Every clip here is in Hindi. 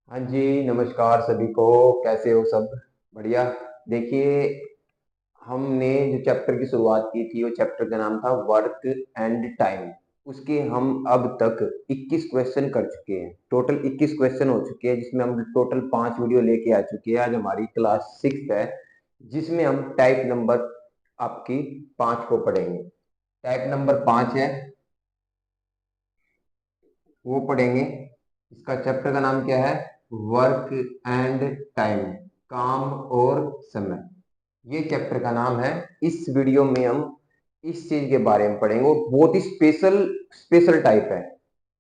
हाँ जी, नमस्कार सभी को। कैसे हो सब? बढ़िया। देखिए, हमने जो चैप्टर की शुरुआत की थी वो चैप्टर का नाम था वर्क एंड टाइम। उसके हम अब तक 21 क्वेश्चन कर चुके हैं। टोटल 21 क्वेश्चन हो चुके हैं, जिसमें हम टोटल 5 वीडियो लेके आ चुके हैं। आज हमारी क्लास 6 है, जिसमें हम टाइप नंबर आपकी 5 को पढ़ेंगे। टाइप नंबर 5 है, वो पढ़ेंगे। इसका चैप्टर का नाम क्या है? वर्क एंड टाइम, काम और समय। ये चैप्टर का नाम है। इस वीडियो में हम इस चीज के बारे में पढ़ेंगे। वो बहुत ही स्पेशल स्पेशल टाइप है।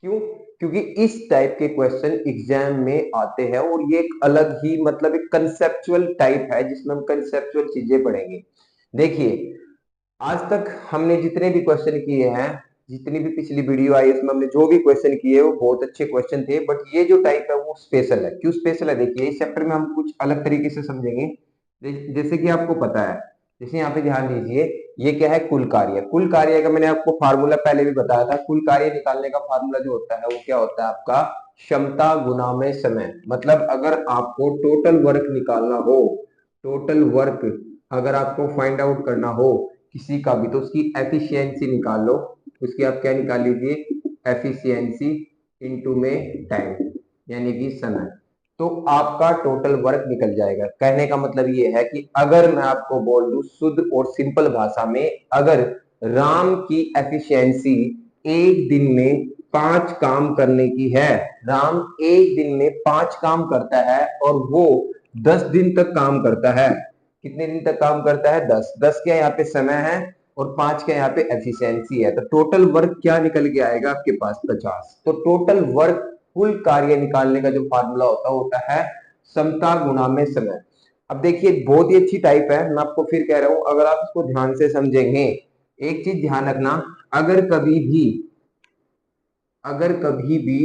क्यों? क्योंकि इस टाइप के क्वेश्चन एग्जाम में आते हैं, और ये एक अलग ही मतलब एक कंसेप्चुअल टाइप है, जिसमें हम कंसेप्चुअल चीजें पढ़ेंगे। देखिए, आज तक हमने जितने भी क्वेश्चन किए हैं, जितनी भी पिछली वीडियो आई उसमें हमने जो भी क्वेश्चन किए वो बहुत अच्छे क्वेश्चन थे। बट ये जो टाइप है वो स्पेशल है। क्यों स्पेशल है? देखिए, इस चैप्टर में हम कुछ अलग तरीके से समझेंगे। जैसे कि आपको पता है, जैसे यहाँ पे ध्यान दीजिए, ये क्या है? कुल कार्य। कुल कार्य का मैंने आपको फार्मूला पहले भी बताया था। कुल कार्य निकालने का फार्मूला जो होता है वो क्या होता है आपका? क्षमता गुना में समय। मतलब अगर आपको टोटल वर्क निकालना हो, टोटल वर्क अगर आपको फाइंड आउट करना हो किसी का भी, तो उसकी एफिशिएंसी निकाल लो। उसकी आप क्या निकाल लीजिए? एफिशिएंसी इनटू में टाइम, यानी कि समय। तो आपका टोटल वर्क निकल जाएगा। कहने का मतलब ये है कि अगर मैं आपको बोल दूं शुद्ध और सिंपल भाषा में, अगर राम की एफिशिएंसी एक दिन में 5 काम करने की है, राम एक दिन में 5 काम करता है और वो 10 दिन तक काम करता है। कितने दिन तक काम करता है? 10। 10 क्या यहाँ पे समय है, और 5 क्या यहाँ पे एफिशिएंसी है। तो टोटल वर्क क्या निकल के आएगा आपके पास? 50। तो टोटल वर्क, कुल कार्य निकालने का जो फार्मूला होता है समता गुणा में समय। अब देखिए, बहुत ही अच्छी टाइप है। मैं आपको फिर कह रहा हूं, अगर आप इसको ध्यान से समझेंगे, एक चीज ध्यान रखना। अगर कभी भी अगर कभी भी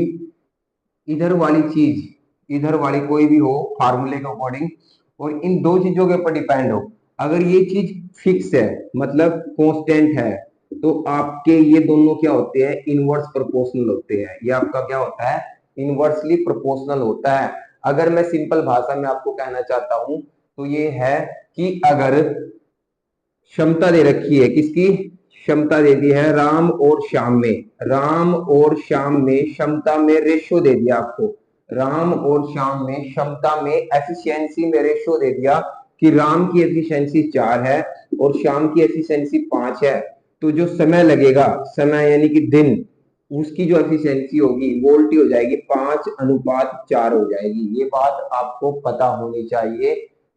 इधर वाली चीज, इधर वाली कोई भी हो फार्मूले के अकॉर्डिंग, और इन दो चीजों के ऊपर डिपेंड हो, अगर ये चीज फिक्स है मतलब कांस्टेंट है, तो आपके ये दोनों क्या होते हैं? इनवर्स प्रोपोर्शनल होते हैं। ये आपका क्या होता है? इनवर्सली प्रोपोर्शनल होता है। अगर मैं सिंपल भाषा में आपको कहना चाहता हूं तो ये है कि अगर क्षमता दे रखी है, किसकी क्षमता दे दी है? राम और श्याम में। राम और श्याम में क्षमता में रेशो दे दिया आपको। राम और श्याम में क्षमता में एफिशिएंसी में रेशो दे दिया कि राम की एफिशिएंसी 4 है और श्याम की एफिशिएंसी 5 है। तो जो समय लगेगा, समय यानी कि दिन, उसकी जो एफिशिएंसी होगी वोल्टी हो जाएगी, 5:4 हो जाएगी। ये बात आपको पता होनी चाहिए।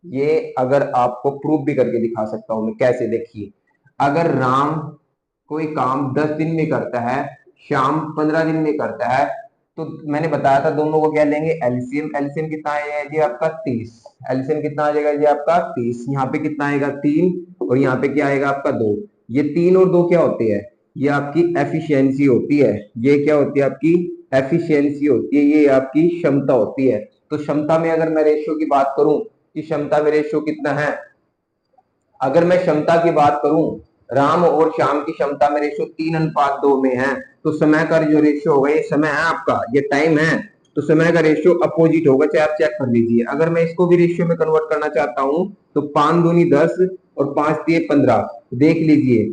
ये अगर आपको प्रूफ भी करके दिखा सकता हूं मैं। कैसे? देखिए, अगर राम कोई काम 10 दिन में करता है, श्याम 15 दिन में करता है, तो मैंने बताया था दोनों को क्या लेंगे? एलसीएम। एलसीएम कितना आएगा जी आपका? 30। एलसीएम कितना आ जाएगा जी आपका? 30। यहाँ पे कितना आएगा? 3। और यहाँ पे क्या आएगा आपका? 2। ये 3 और 2 क्या होते हैं? ये आपकी एफिशिएंसी होती है। ये क्या होती है? आपकी एफिशिएंसी होती है। ये आपकी क्षमता होती है। तो क्षमता में अगर मैं रेशियो की बात करूं कि क्षमता में रेशियो कितना है, अगर मैं क्षमता की बात करूं, राम और श्याम की क्षमता में रेशियो 3:2 में है, तो समय का जो रेशियो होगा, ये समय है आपका, ये टाइम है, तो समय का रेशियो अपोजिट होगा। चाहे आप चेक कर लीजिए। अगर मैं इसको भी रेशियो में कन्वर्ट करना चाहता हूं तो 5 दूनी 10 और 5 दिए 15। देख लीजिए,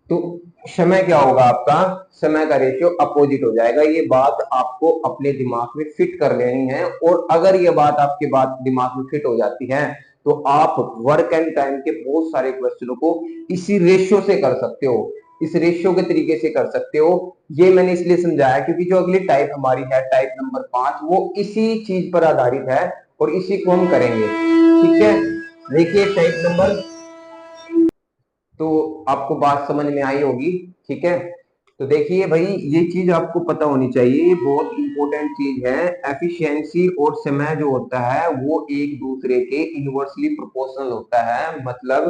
तो समय क्या होगा आपका? समय का रेशियो अपोजिट हो जाएगा। ये बात आपको अपने दिमाग में फिट कर लेनी है, और अगर ये बात आपके बात दिमाग में फिट हो जाती है तो आप वर्क एंड टाइम के बहुत सारे क्वेश्चनों को इसी रेशियो से कर सकते हो, इस रेशियो के तरीके से कर सकते हो। ये मैंने इसलिए समझाया क्योंकि जो अगली टाइप हमारी है, टाइप नंबर 5, वो इसी चीज पर आधारित है और इसी को हम करेंगे। ठीक है, देखिए टाइप नंबर, तो आपको बात समझ में आई होगी। ठीक है, तो देखिए भाई, ये चीज आपको पता होनी चाहिए, ये बहुत इंपॉर्टेंट चीज है। एफिशिएंसी और समय जो होता है वो एक दूसरे के इनवर्सली प्रोपोर्शनल होता है। मतलब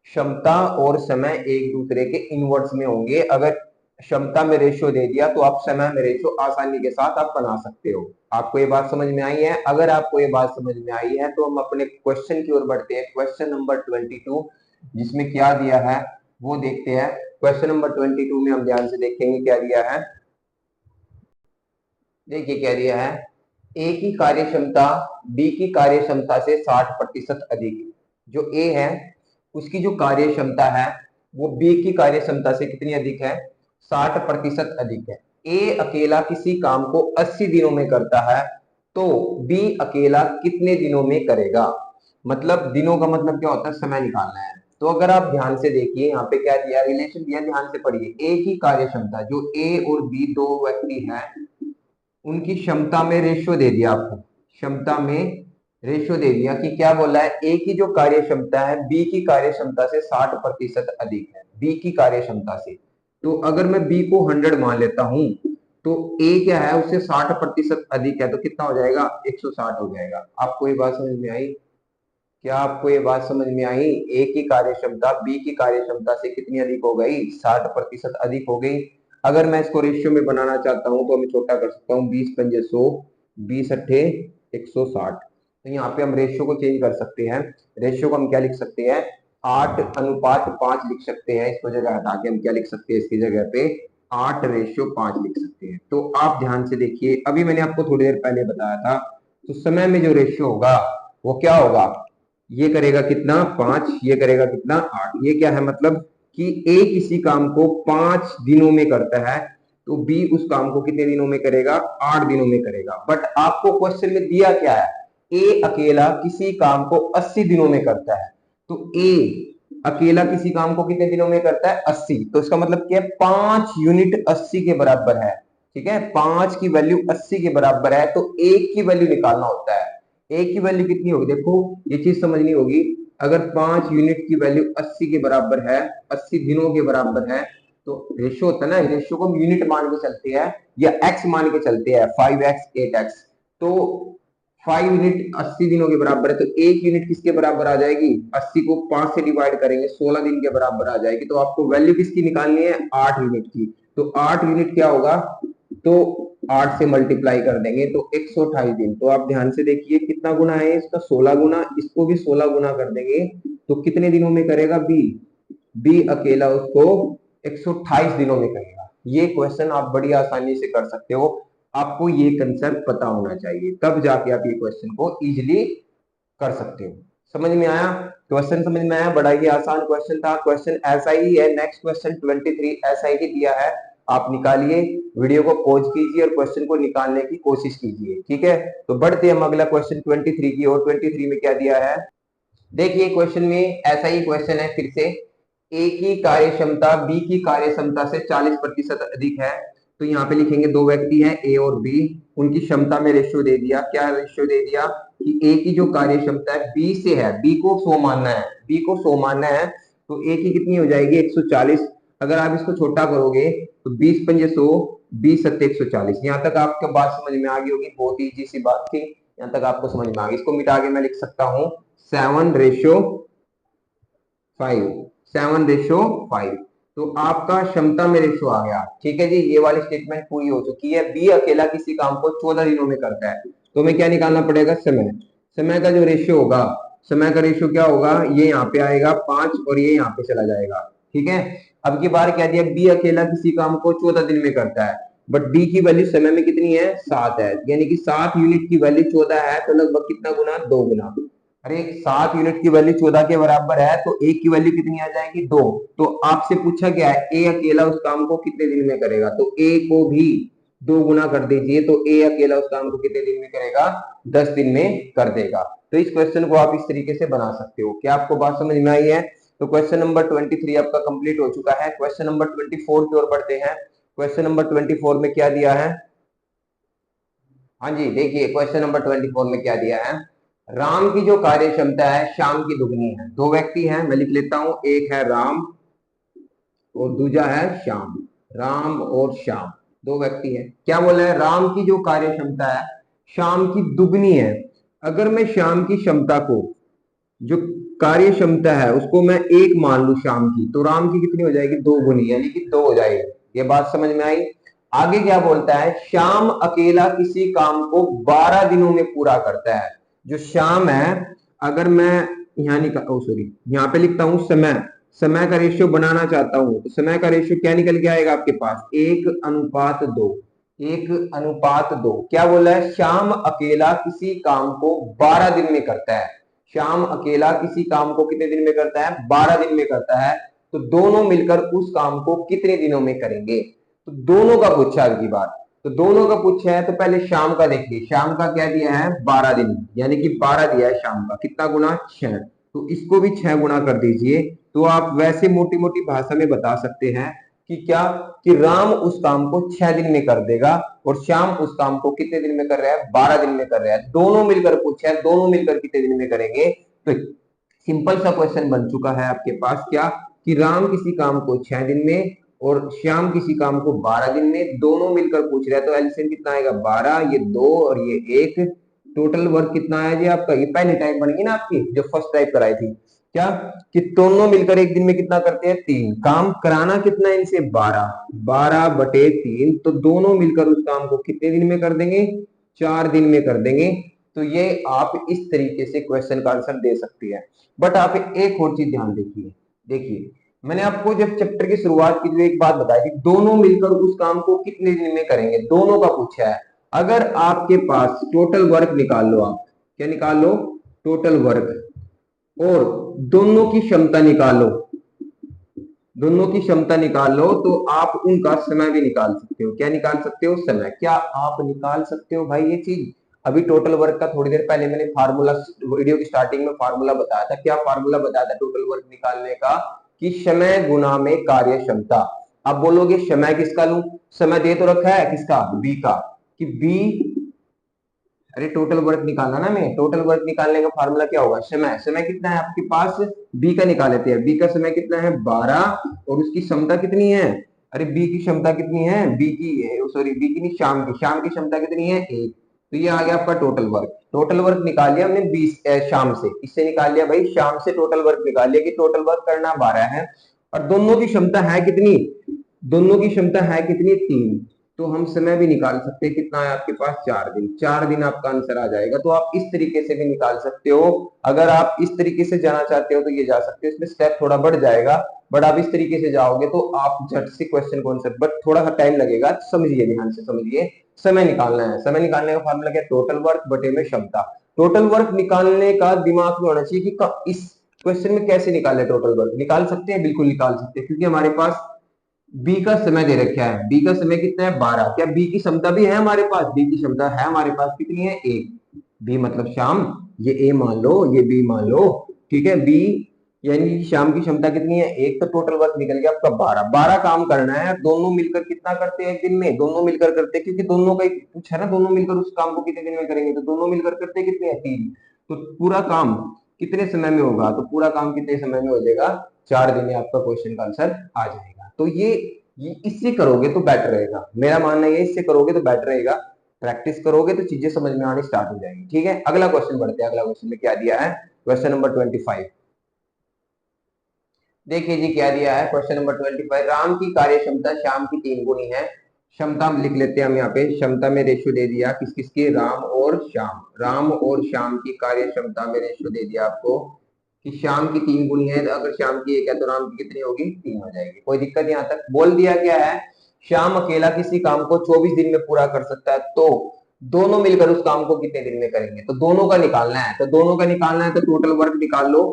क्षमता और समय एक दूसरे के इनवर्स में होंगे। अगर क्षमता में रेशियो दे दिया तो आप समय में रेशियो आसानी के साथ आप बना सकते हो। आपको ये बात समझ में आई है? अगर आपको ये बात समझ में आई है तो हम अपने क्वेश्चन की ओर बढ़ते हैं। क्वेश्चन नंबर 22, जिसमें क्या दिया है वो देखते हैं। क्वेश्चन नंबर 22 में हम ध्यान से देखेंगे क्या दिया है। देखिए क्या दिया है। ए की कार्यक्षमता बी की कार्यक्षमता से 60% अधिक। जो ए है उसकी जो कार्यक्षमता है वो बी की कार्यक्षमता से कितनी अधिक है? 60% अधिक है। ए अकेला किसी काम को 80 दिनों में करता है तो बी अकेला कितने दिनों में करेगा? मतलब दिनों का मतलब क्या होता है? समय निकालना है। तो अगर आप ध्यान से देखिए यहाँ पे क्या दिया, रिलेशन दिया, ध्यान से पढ़िए। ए की कार्यक्षमता, जो ए और बी दो व्यक्ति हैं उनकी क्षमता में रेशियो दे दिया आपको, क्षमता में रेशियो दे दिया कि क्या बोला है? ए की जो कार्य क्षमता है बी की कार्य क्षमता से 60% अधिक है, बी की कार्य क्षमता से। तो अगर मैं बी को 100 मान लेता हूं तो ए क्या है उससे 60% अधिक है, तो कितना हो जाएगा? 160 हो जाएगा। आपको ये बात समझ में आई? क्या आपको ये बात समझ में आई? ए की कार्य क्षमता बी की कार्य क्षमता से कितनी अधिक हो गई? 60% अधिक हो गई। अगर मैं इसको रेशियो में बनाना चाहता हूं तो मैं छोटा कर सकता हूँ, 20 पंजे 100, 20 अट्ठे 160। तो यहाँ पे हम रेशियो को चेंज कर सकते हैं। रेशियो को हम क्या लिख सकते हैं? 8:5 लिख सकते हैं। इसको जगह हटा के हम क्या लिख सकते हैं? इसकी जगह पे 8:5 लिख सकते हैं। तो आप ध्यान से देखिए, अभी मैंने आपको थोड़ी देर पहले बताया था, तो समय में जो रेशियो होगा वो क्या होगा? ये करेगा कितना? 5, ये करेगा कितना? 8। ये क्या है? मतलब कि ए किसी काम को 5 दिनों में करता है तो बी उस काम को कितने दिनों में करेगा? 8 दिनों में करेगा। बट आपको क्वेश्चन में दिया क्या है? ए अकेला किसी काम को 80 दिनों में करता है। तो ए अकेला किसी काम को कितने दिनों में करता है? 80। तो इसका मतलब क्या है? 5 यूनिट 80 के बराबर है। ठीक है, 5 की वैल्यू 80 के बराबर है तो एक की वैल्यू निकालना होता है। एक की वैल्यू कितनी होगी? देखो ये चीज समझनी होगी। अगर 5 यूनिट की वैल्यू 80 के बराबर है, 80 दिनों के बराबर है, तो रेशियो होता है ना, रेशियो को हम यूनिट मान के चलते हैं या एक्स मान के चलते हैं, 5x 8x। तो 5 यूनिट 80 दिनों के बराबर है तो एक यूनिट किसके बराबर आ जाएगी? 80 को 5 से डिवाइड करेंगे 16 दिन के बराबर आ जाएगी। तो आपको वैल्यू किसकी निकालनी है? 8 यूनिट की। तो 8 यूनिट क्या होगा? तो 8 से मल्टीप्लाई कर देंगे तो 128 दिन। तो आप ध्यान से देखिए कितना गुना है इसका? 16 गुना। इसको भी 16 गुना कर देंगे तो कितने दिनों में करेगा? बी बी अकेला उसको 128 दिनों में करेगा। ये क्वेश्चन आप बड़ी आसानी से कर सकते हो। आपको ये कंसेप्ट पता होना चाहिए, तब जाके आप ये क्वेश्चन को इजीली कर सकते हो। समझ में आया? क्वेश्चन समझ में आया? बड़ा ही आसान क्वेश्चन था। क्वेश्चन ऐसा ही है, नेक्स्ट क्वेश्चन 23 ऐसा ही दिया है। आप निकालिए, वीडियो को पॉज कीजिए और क्वेश्चन को निकालने की कोशिश कीजिए। ठीक है, तो बढ़ते हम अगला क्वेश्चन 23 की ओर। 23 में क्या दिया है? देखिए क्वेश्चन में ऐसा ही क्वेश्चन है फिर से। ए की कार्यक्षमता बी की कार्यक्षमता से 40% अधिक है। तो यहाँ पे लिखेंगे दो व्यक्ति हैं ए और बी, उनकी क्षमता में रेशियो दे दिया। क्या रेशियो दे दिया? कि ए की जो कार्य क्षमता है बी से है, बी को 100 मानना है, बी को 100 मानना है, तो ए की कितनी हो जाएगी? 140। अगर आप इसको छोटा करोगे तो 20 पंजे 100, 20 सत्ते 140। यहाँ तक आपको बात समझ में आ गई होगी, बहुत ही इजी सी बात थी, यहाँ तक आपको समझ में आ गई। इसको मिटा के मैं लिख सकता हूँ 7:5, 7:5। तो आपका क्षमता में रेशियो आ गया। ठीक है जी, ये वाली स्टेटमेंट पूरी हो चुकी है। बी अकेला किसी काम को 14 दिनों में करता है तो हमें क्या निकालना पड़ेगा? समय। समय का जो रेशियो होगा, समय का रेशियो क्या होगा? ये यहाँ पे आएगा 5 और ये यहाँ पे चला जाएगा। ठीक है, अब की बार क्या दिया? बी अकेला किसी काम को 14 दिन में करता है, बट डी की वैल्यू समय में कितनी है? 7 है, यानी कि 7 यूनिट की वैल्यू 14 है तो लगभग कितना गुना? 2 गुना। अरे 7 यूनिट की वैल्यू 14 के बराबर है तो एक की वैल्यू कितनी आ जाएगी? 2। तो आपसे पूछा गया है ए अकेला उस काम को कितने दिन में करेगा, तो ए को भी 2 गुना कर दीजिए तो ए अकेला उस काम को कितने दिन में करेगा? 10 दिन में कर देगा। तो इस क्वेश्चन को आप इस तरीके से बना सकते हो। क्या आपको बात समझ में आई है? तो क्वेश्चन नंबर 23 आपका कंप्लीट हो चुका है। क्वेश्चन नंबर 24 की ओर बढ़ते हैं। क्वेश्चन नंबर 24 में क्या दिया है? हाँ जी, देखिए क्वेश्चन नंबर 24 में क्या दिया है? राम की जो कार्य क्षमता है श्याम की दुगनी है। दो व्यक्ति हैं, मैं लिख लेता हूं, एक है राम और दूजा है श्याम। राम और श्याम दो व्यक्ति हैं। क्या बोला है? राम की जो कार्य क्षमता है श्याम की दुगनी है। अगर मैं श्याम की क्षमता को, जो कार्य क्षमता है उसको मैं 1 मान लू श्याम की, तो राम की कितनी हो जाएगी? 2 गुनी, यानी कि 2 हो जाएगी। ये बात समझ में आई? आगे क्या बोलता है? श्याम अकेला किसी काम को 12 दिनों में पूरा करता है। जो श्याम है, अगर मैं यहाँ निकाल सॉरी यहाँ पे लिखता हूं समय, समय का रेशियो बनाना चाहता हूं तो समय का रेशियो क्या निकल के आएगा आपके पास? 1:2। 1:2। क्या बोला है? श्याम अकेला किसी काम को 12 दिन में करता है। श्याम अकेला किसी काम को कितने दिन में करता है? 12 दिन में करता है। तो दोनों मिलकर उस काम को कितने दिनों में करेंगे? तो दोनों का पूछा है की बात। तो दोनों का पूछा है तो पहले शाम का देखिए। शाम का क्या दिया है? 12 दिन, यानी कि 12 दिया है शाम का। कितना गुना? 6। तो इसको भी 6 गुना कर दीजिए। तो आप वैसे मोटी मोटी भाषा में बता सकते हैं कि क्या, कि राम उस काम को 6 दिन में कर देगा और श्याम उस काम को कितने दिन में कर रहा है? 12 दिन में कर रहा है। दोनों मिलकर पूछा है, दोनों मिलकर कितने दिन में करेंगे? तो सिंपल सा क्वेश्चन बन चुका है आपके पास, क्या, कि राम किसी काम को 6 दिन में और श्याम किसी काम को 12 दिन में, दोनों मिलकर पूछ रहे हैं। तो एलसीएम कितना आएगा? 12, ये 2 और ये 1। टोटल वर्क कितना आया जी आपका? ये पहली टाइप बनेगी ना आपकी, जो फर्स्ट टाइप कराई थी, क्या, कि दोनों मिलकर एक दिन में कितना करते हैं? 3। काम कराना कितना है इनसे? 12। 12/3। तो दोनों मिलकर उस काम को कितने दिन में कर देंगे? 4 दिन में कर देंगे। तो ये आप इस तरीके से क्वेश्चन का आंसर दे सकती है। बट आप एक और चीज ध्यान देखिए। देखिए, मैंने आपको जब चैप्टर की शुरुआत की तो एक बात बताई थी, दोनों मिलकर उस काम को कितने दिन में करेंगे, दोनों का पूछा है। अगर आपके पास टोटल वर्क निकाल लो, आप क्या निकाल लो? टोटल वर्क, और दोनों की क्षमता निकाल लो, दोनों की क्षमता निकाल लो, तो आप उनका समय भी निकाल सकते हो। क्या निकाल सकते हो? समय। क्या आप निकाल सकते हो भाई ये चीज? अभी टोटल वर्क का थोड़ी देर पहले मैंने फार्मूला, वीडियो की स्टार्टिंग में फार्मूला बताया था। क्या फार्मूला बताया था टोटल वर्क निकालने का? कि समय गुना में कार्य क्षमता। आप बोलोगे समय किसका लूं? समय दे तो रखा है किसका? बी का, कि बी, अरे टोटल वर्क निकालना ना, मैं टोटल वर्क निकालने का फार्मूला क्या होगा? समय। समय कितना है आपके पास? बी का निकाल लेते हैं। बी का समय कितना है? 12। और उसकी क्षमता कितनी है? अरे बी की क्षमता कितनी है? बी की, सॉरी बी की नहीं, शाम की। शाम की क्षमता कितनी है? 1। तो ये आ गया आपका टोटल वर्क। टोटल वर्क निकाल लिया हमने 20 शाम से, इससे निकाल लिया भाई, शाम से टोटल वर्क निकाल लिया कि टोटल वर्क करना 12 है। और दोनों की क्षमता है कितनी? दोनों की क्षमता है कितनी? 3। तो हम समय भी निकाल सकते हैं। कितना है आपके पास? 4 दिन। 4 दिन आपका आंसर आ जाएगा। तो आप इस तरीके से भी निकाल सकते हो। अगर आप इस तरीके से जाना चाहते हो तो ये जा सकते हो, इसमें स्टेप थोड़ा बढ़ जाएगा। बट आप इस तरीके से जाओगे तो आप झट से क्वेश्चन को आंसर, बट थोड़ा सा टाइम लगेगा। समझिए, ध्यान से समझिए। समय निकालना है। समय निकालने का फॉर्मूला क्या? टोटल वर्क बटे में क्षमता। टोटल वर्क निकालने का दिमाग में होना चाहिए कि इस क्वेश्चन में कैसे निकाले टोटल वर्क। निकाल सकते हैं, बिल्कुल निकाल सकते हैं, क्योंकि हमारे पास बी का समय दे रखा है। बी का समय कितना है? 12। क्या बी की क्षमता भी है हमारे पास? बी की क्षमता है हमारे पास कितनी है? 1। बी मतलब शाम, ये ए मान लो, ये बी मान लो, ठीक है। बी यानी शाम की क्षमता कितनी है? 1। तो टोटल वर्क निकल गया आपका 12। 12 काम करना है। दोनों मिलकर कितना करते हैं एक दिन में? दोनों मिलकर करते हैं, क्योंकि दोनों का एक पूछा ना, दोनों मिलकर उस काम को कितने दिन में करेंगे? तो दोनों मिलकर करते कितने हैं? 3। तो पूरा काम कितने समय में होगा? तो पूरा काम कितने समय में हो जाएगा? 4 दिन में आपका क्वेश्चन का आंसर आ जाएगा। तो ये इससे करोगे तो बेटर रहेगा। मेरा मानना है इससे करोगे तो बेटर रहेगा। प्रैक्टिस करोगे तो चीजें समझ में आनी स्टार्ट हो जाएंगी। ठीक है, अगला क्वेश्चन बढ़ते हैं। अगला क्वेश्चन में क्या दिया है? Question number 25। देखिए जी क्या दिया है क्वेश्चन नंबर 25। राम की कार्य क्षमता श्याम की 3 गुनी है। क्षमता लिख लेते हैं हम यहाँ पे। क्षमता में रेशियो दे दिया किस किस की? राम और श्याम। राम और श्याम की कार्य क्षमता में रेशियो दे दिया आपको कि श्याम की 3 गुनी है। अगर श्याम की 1 है तो राम की कितनी होगी? 3 हो जाएगी। कोई दिक्कत यहाँ तक? बोल दिया क्या है? श्याम अकेला किसी काम को 24 दिन में पूरा कर सकता है, तो दोनों मिलकर उस काम को कितने दिन में करेंगे? तो दोनों का निकालना है। तो दोनों का निकालना है तो टोटल वर्क निकाल लो।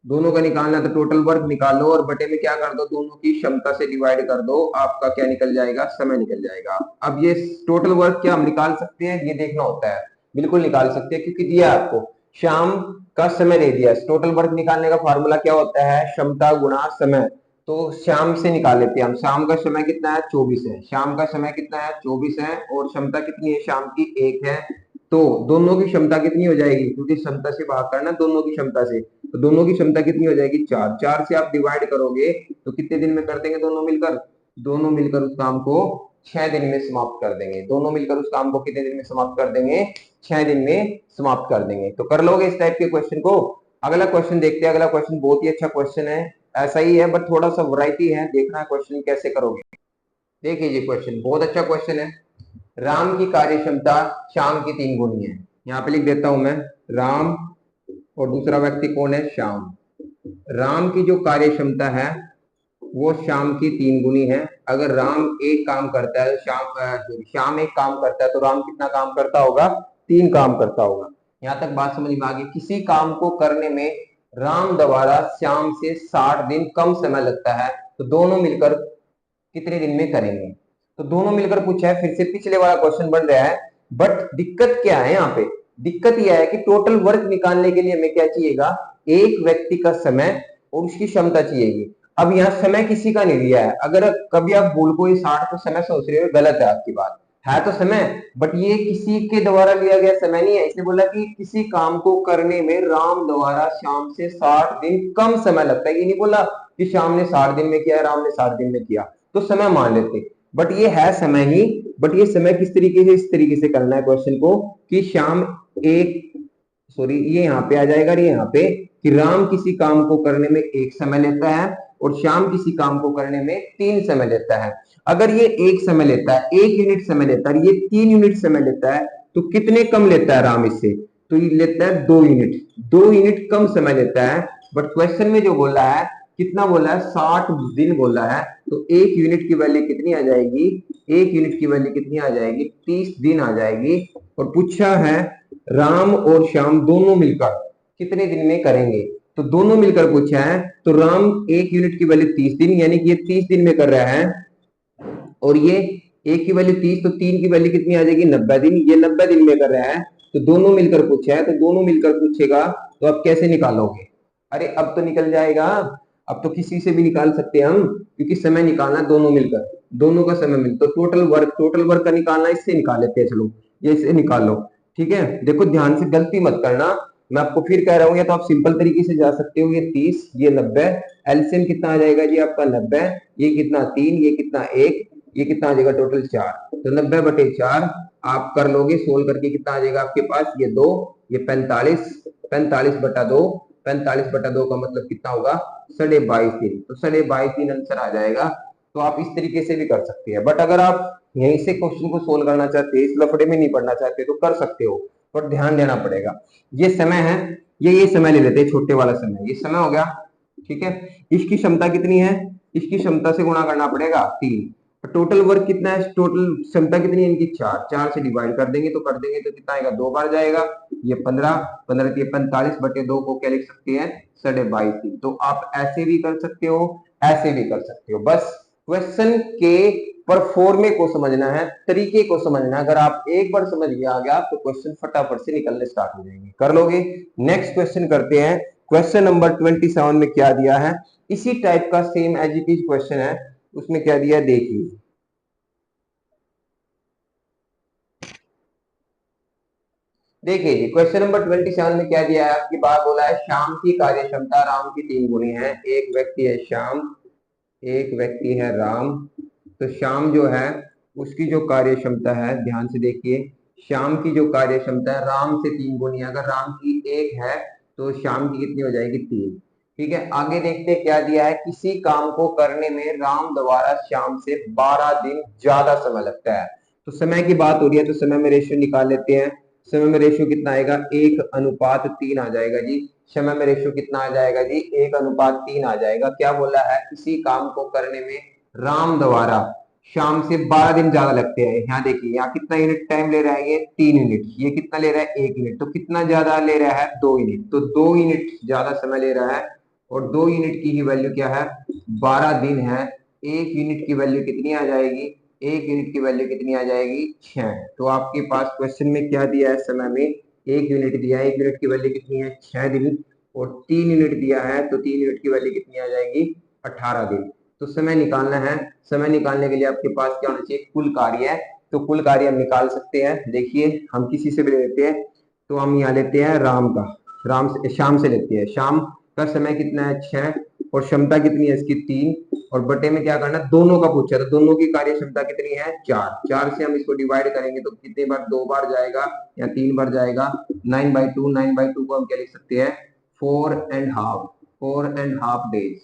दोनों का निकालना है तो टोटल वर्क निकालो और बटे में क्या कर दो? दोनों की क्षमता से डिवाइड कर दो। आपका क्या निकल जाएगा? समय निकल जाएगा। अब ये टोटल वर्क क्या हम निकाल सकते हैं? ये देखना होता है। बिल्कुल निकाल सकते हैं, क्योंकि दिया आपको शाम का समय दे दिया। टोटल वर्क निकालने का फॉर्मूला क्या होता है? क्षमता गुणा समय। तो शाम से निकाल लेते हैं हम। शाम का समय कितना है? 24 है। शाम का समय कितना है? 24 है। और क्षमता कितनी है? शाम की 1 है। तो दोनों की क्षमता कितनी हो जाएगी? क्योंकि क्षमता से भाग करना दोनों की क्षमता से, तो दोनों की क्षमता कितनी हो जाएगी? 4। 4 से आप डिवाइड करोगे तो कितने दिन में कर देंगे दोनों मिलकर? दोनों मिलकर उस काम को 6 दिन में समाप्त कर देंगे। दोनों मिलकर उस काम को कितने दिन में समाप्त कर देंगे? 6 दिन में समाप्त कर देंगे। तो कर लोगे इस टाइप के क्वेश्चन को? अगला क्वेश्चन देखते हैं। अगला क्वेश्चन बहुत ही अच्छा क्वेश्चन है। ऐसा ही है बट थोड़ा सा वैरायटी है। देखना है क्वेश्चन कैसे करोगे। देखिए जी क्वेश्चन बहुत अच्छा क्वेश्चन है। राम की कार्य क्षमता श्याम की 3 गुनी है। यहाँ पे लिख देता हूं मैं, राम और दूसरा व्यक्ति कौन है? श्याम। राम की जो कार्य क्षमता है वो शाम की 3 गुनी है। अगर राम एक काम करता है, शाम एक काम करता है, तो राम कितना काम करता होगा? 3 काम करता होगा। यहाँ तक बात समझ में आ गई। किसी काम को करने में राम द्वारा श्याम से 60 दिन कम समय लगता है, तो दोनों मिलकर कितने दिन में करेंगे? तो दोनों मिलकर पूछा है, फिर से पिछले वाला क्वेश्चन बन रहा है। बट दिक्कत क्या है यहाँ पे? दिक्कत यह है कि टोटल वर्क निकालने के लिए हमें क्या चाहिएगा? एक व्यक्ति का समय और उसकी क्षमता चाहिएगी। अब यहाँ समय किसी का नहीं दिया है। अगर कभी आप भूल को 60 को समय सोच रहे हो, गलत है आपकी बात। है तो समय, बट ये किसी के द्वारा लिया गया समय नहीं है। इसने बोला कि किसी काम को करने में राम द्वारा श्याम से 60 दिन कम समय लगता है। ये नहीं बोला कि श्याम ने 60 दिन में किया, राम ने 60 दिन में किया, तो समय मान लेते। बट ये है समय ही। बट ये समय किस तरीके से? इस तरीके से करना है क्वेश्चन को कि श्याम एक, सॉरी ये यहाँ पे आ जाएगा, ये यहाँ पे कि राम किसी काम को करने में 1 समय लेता है और श्याम किसी काम को करने में 3 समय लेता है। अगर ये 1 समय लेता है, 1 यूनिट समय लेता है, ये 3 यूनिट समय लेता है, तो कितने कम लेता है राम इससे? तो ये लेता है 2 यूनिट। 2 यूनिट कम समय लेता है। बट क्वेश्चन में जो बोला है, कितना बोला है? 60 दिन बोला है। तो 1 यूनिट की वैल्यू कितनी आ जाएगी? 1 यूनिट की वैल्यू कितनी आ जाएगी? 30 दिन आ जाएगी। और पूछा है राम और श्याम दोनों मिलकर कितने दिन में करेंगे? तो दोनों मिलकर पूछा है, तो राम 1 यूनिट की वैल्यू 30 दिन, यानी कि ये 30 दिन में कर रहा है, और ये 1 की वैल्यू 30, तो 3 की वैल्यू कितनी आ जाएगी? 90 दिन। ये 90 दिन में कर रहा है। तो दोनों मिलकर पूछा है, तो दोनों मिलकर पूछेगा, तो आप कैसे निकालोगे? अरे अब तो निकल जाएगा। अब तो किसी से भी निकाल सकते हैं हम, क्योंकि समय निकालना दोनों मिलकर, दोनों का समय मिल, तो टोटल वर्क का निकालना, इससे निकाल लेते हैं। चलो ये इससे निकाल लो। ठीक है, देखो ध्यान से, गलती मत करना। मैं आपको फिर कह रहा हूँ, या तो आप सिंपल तरीके से जा सकते हो। ये 30, ये 90, एलसीएम कितना आ जाएगा जी आपका? 90। ये कितना? 3, ये कितना? 1, ये कितना आ जाएगा? टोटल 4। तो 90/4 आप कर लोगे, सोल्व करके कितना आ जाएगा आपके पास? ये 2, ये 45, 45/2, 45/2 का मतलब कितना होगा? 22.5 दिन। तो 22.5 दिन आंसर आ जाएगा। तो आप इस तरीके से भी कर सकते हैं। बट अगर आप यहीं से क्वेश्चन को सोल्व करना चाहते हैं, इस लफड़े में नहीं पढ़ना चाहते, तो कर सकते हो, पर ध्यान देना पड़ेगा। ये समय है, ये समय ले लेते हैं, छोटे वाला समय। ये समय हो गया, ठीक है। इसकी क्षमता कितनी है? इसकी क्षमता से गुणा करना पड़ेगा 3। टोटल वर्क कितना है? टोटल क्षमता कितनी है इनकी? 4। 4 से डिवाइड कर देंगे, तो कितना आएगा? 2 बार जाएगा। ये 15, 15 के 45/2 को क्या लिख सकते हैं? 22.5। तो आप ऐसे भी कर सकते हो, ऐसे भी कर सकते हो। बस क्वेश्चन के परफॉर्मे को समझना है, तरीके को समझना है। अगर आप एक बार समझ आ गया, तो क्वेश्चन फटाफट से निकलने स्टार्ट हो जाएंगे। कर लोगे। नेक्स्ट क्वेश्चन करते हैं। क्वेश्चन नंबर 27 में क्या दिया है? इसी टाइप का same as it is question है। उसमें क्या दिया है देखिए। देखिए जी, क्वेश्चन नंबर 27 में क्या दिया है? आपकी बात बोला है श्याम की कार्य क्षमता राम की 3 गुनी है। एक व्यक्ति है श्याम, एक व्यक्ति है राम। तो श्याम जो है, उसकी जो कार्य क्षमता है, ध्यान से देखिए, श्याम की जो कार्य क्षमता है राम से 3 गुनी है। अगर राम की 1 है, तो श्याम की कितनी हो जाएगी? 3। ठीक है, आगे देखते हैं क्या दिया है। किसी काम को करने में राम द्वारा श्याम से 12 दिन ज्यादा समय लगता है। तो समय की बात हो रही है, तो समय में रेशियो निकाल लेते हैं। समय में रेशियो कितना आएगा? 1:3 आ जाएगा जी। समय में रेशियो कितना आ जाएगा जी? 1:3 आ जाएगा। क्या बोला है? किसी काम को करने में राम द्वारा शाम से 12 दिन ज्यादा लगते हैं। यहाँ देखिए, यहाँ कितना यूनिट टाइम ले रहा है? ये 3 यूनिट। ये कितना ले रहा है? 1 यूनिट। तो कितना ज्यादा ले रहा है? 2 यूनिट। तो 2 यूनिट ज्यादा समय ले रहा है, और 2 यूनिट की ही वैल्यू क्या है? 12 दिन है। 1 यूनिट की वैल्यू कितनी आ जाएगी? 1 यूनिट की वैल्यू कितनी आ जाएगी? 6। तो आपके पास क्वेश्चन में क्या दिया है? समय में 1 यूनिट दिया है। 1 यूनिट की वैल्यू कितनी है? 6 दिन। और 3 यूनिट दिया है, तो 3 यूनिट की वैल्यू कितनी आ जाएगी? 18 दिन। तो समय निकालना है। समय निकालने के लिए आपके पास क्या होना चाहिए? कुल कार्य है। तो कुल कार्य हम निकाल सकते हैं। देखिए, हम किसी से भी ले लेते हैं। तो हम यहाँ लेते हैं राम का, राम से शाम से लेते हैं। शाम का समय कितना है? 6। और क्षमता कितनी है इसकी? 3। और बटे में क्या करना? दोनों का पूछा, तो दोनों की कार्य क्षमता कितनी है? 4। 4 से हम इसको डिवाइड करेंगे, तो कितने बार? 2 बार जाएगा या 3 बार जाएगा? 9/2। 9/2 को हम क्या लिख सकते हैं? 4.5, 4.5 डेज।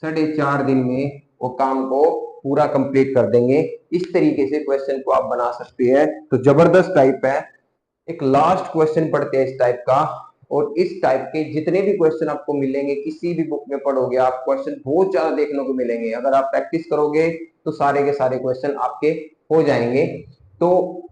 4.5 दिन में वो काम को पूरा कंप्लीट कर देंगे। इस तरीके से क्वेश्चन को आप बना सकते हैं। तो जबरदस्त टाइप है। एक लास्ट क्वेश्चन पढ़ते हैं इस टाइप का। और इस टाइप के जितने भी क्वेश्चन आपको मिलेंगे, किसी भी बुक में पढ़ोगे आप, क्वेश्चन बहुत ज्यादा देखने को मिलेंगे। अगर आप प्रैक्टिस करोगे तो सारे के सारे क्वेश्चन आपके हो जाएंगे। तो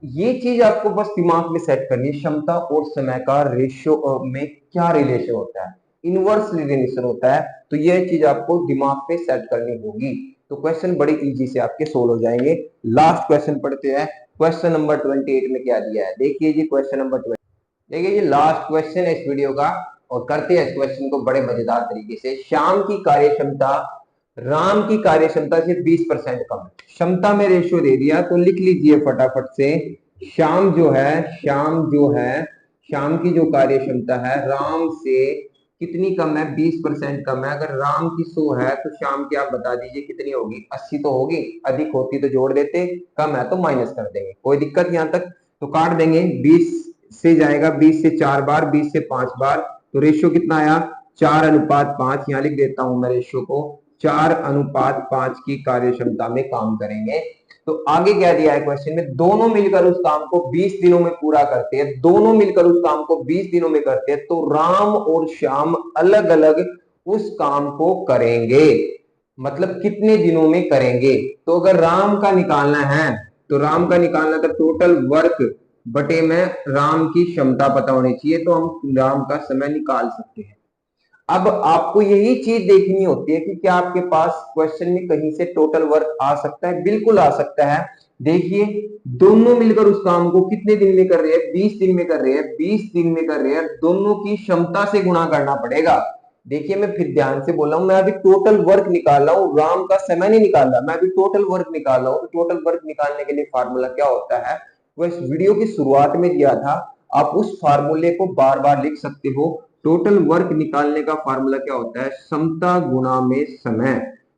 ये चीज आपको बस दिमाग में सेट करनी है, क्षमता और समय का रेशियो में क्या रिलेशन होता है, इनवर्स रिलेशन होता है। तो ये चीज आपको दिमाग पे सेट करनी होगी, तो क्वेश्चन बड़े इजी से आपके सोल्व हो जाएंगे। लास्ट क्वेश्चन पढ़ते हैं, क्वेश्चन नंबर 28 में क्या दिया है, देखिए जी क्वेश्चन नंबर 20। देखिए ये लास्ट क्वेश्चन है इस वीडियो का, और करते हैं इस क्वेश्चन को बड़े मजेदार तरीके से। श्याम की कार्यक्षमता राम की कार्यक्षमता से 20% कम है। क्षमता में रेशियो दे दिया, तो लिख लीजिए फटाफट से। श्याम जो है, श्याम की जो कार्यक्षमता है राम से कितनी कम है, 20% कम है। अगर राम की 100 है तो श्याम की आप बता दीजिए कितनी होगी, 80 तो होगी। अधिक होती तो जोड़ देते, कम है तो माइनस कर देंगे, कोई दिक्कत यहां तक। तो काट देंगे, 20 से जाएगा 20 से 4 बार, 20 से 5 बार, तो रेशियो कितना आया, 4:5। यहां लिख देता हूं मैं रेशियो को, 4:5 की कार्यक्षमता में काम करेंगे। तो आगे क्या दिया है क्वेश्चन में, दोनों मिलकर उस काम को 20 दिनों में पूरा करते हैं, दोनों मिलकर उस काम को 20 दिनों में करते हैं, तो राम और श्याम अलग अलग उस काम को करेंगे, मतलब कितने दिनों में करेंगे। तो अगर राम का निकालना है, तो राम का निकालना तो टोटल वर्क बटे में राम की क्षमता पता होनी चाहिए, तो हम राम का समय निकाल सकते हैं। अब आपको यही चीज देखनी होती है कि क्या आपके पास क्वेश्चन में कहीं से टोटल वर्क आ सकता है, बिल्कुल आ सकता है। देखिए दोनों मिलकर उस काम को कितने दिन में कर रहे हैं, 20 दिन में कर रहे हैं, 20 दिन में कर रहे हैं, दोनों की क्षमता से गुणा करना पड़ेगा। देखिए मैं फिर ध्यान से बोल रहा हूं, मैं अभी टोटल वर्क निकाल रहा हूं, राम का समय नहीं निकाल रहा, मैं अभी टोटल वर्क निकाल रहा हूं। तो टोटल वर्क निकालने के लिए फार्मूला क्या होता है, वो इस वीडियो की शुरुआत में दिया था, आप उस फार्मूले को बार बार लिख सकते हो। टोटल वर्क निकालने का फार्मूला क्या होता है, समता गुणा में समय।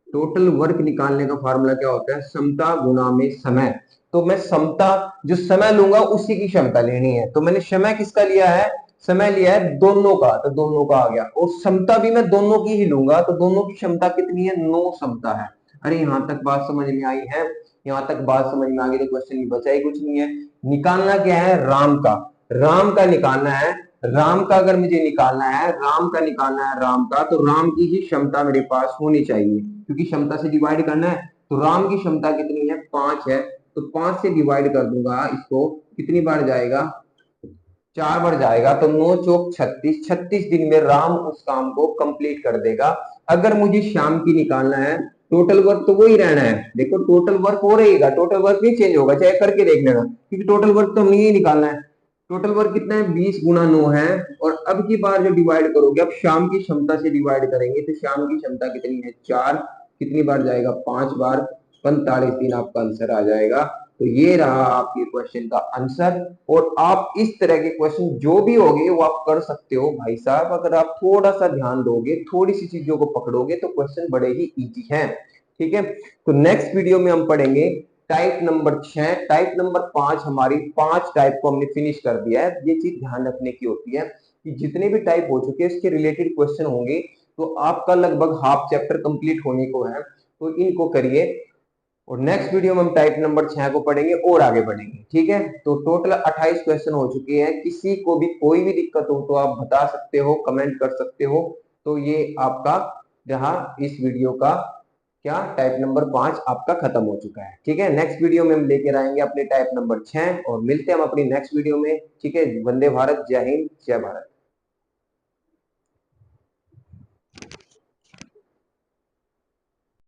टोटल वर्क निकालने का फार्मूला क्या होता है, समता गुणा में समय। तो मैं समता जो समय लूंगा उसी की क्षमता लेनी है, तो मैंने समय किसका लिया है, समय लिया है दोनों का, तो दोनों का आ गया। और क्षमता भी मैं दोनों की ही लूंगा, तो दोनों की क्षमता कितनी है, 9 क्षमता है। अरे यहां तक बात समझ में आई है, यहां तक बात समझ में आ गई, तो क्वेश्चन में बचा ही कुछ नहीं है। निकालना क्या है, राम का, राम का निकालना है। राम का अगर मुझे निकालना है, राम का निकालना है, राम का, तो राम की ही क्षमता मेरे पास होनी चाहिए, क्योंकि क्षमता से डिवाइड करना है। तो राम की क्षमता कितनी है, 5 है, तो 5 से डिवाइड कर दूंगा इसको, कितनी बार जाएगा, 4 बार जाएगा, तो 9 चौक 36, 36 दिन में राम उस काम को कंप्लीट कर देगा। अगर मुझे श्याम की निकालना है, टोटल वर्क तो वही रहना है, देखो टोटल वर्क हो रहेगा, टोटल वर्क नहीं चेंज होगा, चाहे करके देख लेना, क्योंकि टोटल वर्क तो हमने ही निकालना है। टोटल वर्क कितना है, 20 गुना 9 है। और अब की बार जो डिवाइड करोगे, अब श्याम की क्षमता से डिवाइड करेंगे, तो श्याम की क्षमता कितनी है, 4, कितनी बार जाएगा, 5 बार, 45 दिन आपका आंसर आ जाएगा। तो ये रहा आपके क्वेश्चन का आंसर। और आप इस तरह के क्वेश्चन जो भी होंगे वो आप कर सकते हो भाई साहब, अगर आप थोड़ा सा ध्यान दोगे, थोड़ी सी चीजों को पकड़ोगे, तो क्वेश्चन बड़े ही इजी हैं। ठीक है, तो नेक्स्ट वीडियो में हम पढ़ेंगे टाइप नंबर 6, टाइप नंबर 5, हमारी 5 टाइप को हमने फिनिश कर दिया है। ये चीज ध्यान रखने की होती है कि जितने भी टाइप हो चुके हैं इसके रिलेटेड क्वेश्चन होंगे, तो आपका लगभग हाफ चैप्टर कंप्लीट होने को है, तो इनको करिए। और नेक्स्ट वीडियो में हम टाइप नंबर 6 को पढ़ेंगे और आगे बढ़ेंगे। ठीक है, तो टोटल 28 क्वेश्चन हो चुके हैं। किसी को भी कोई भी दिक्कत हो तो आप बता सकते हो, कमेंट कर सकते हो। तो ये आपका जहां इस वीडियो का क्या टाइप नंबर 5 आपका खत्म हो चुका है। ठीक है, नेक्स्ट वीडियो में हम लेकर आएंगे अपने टाइप नंबर 6, और मिलते हैं हम अपनी नेक्स्ट वीडियो में। ठीक है, वंदे भारत, जय हिंद, जय भारत।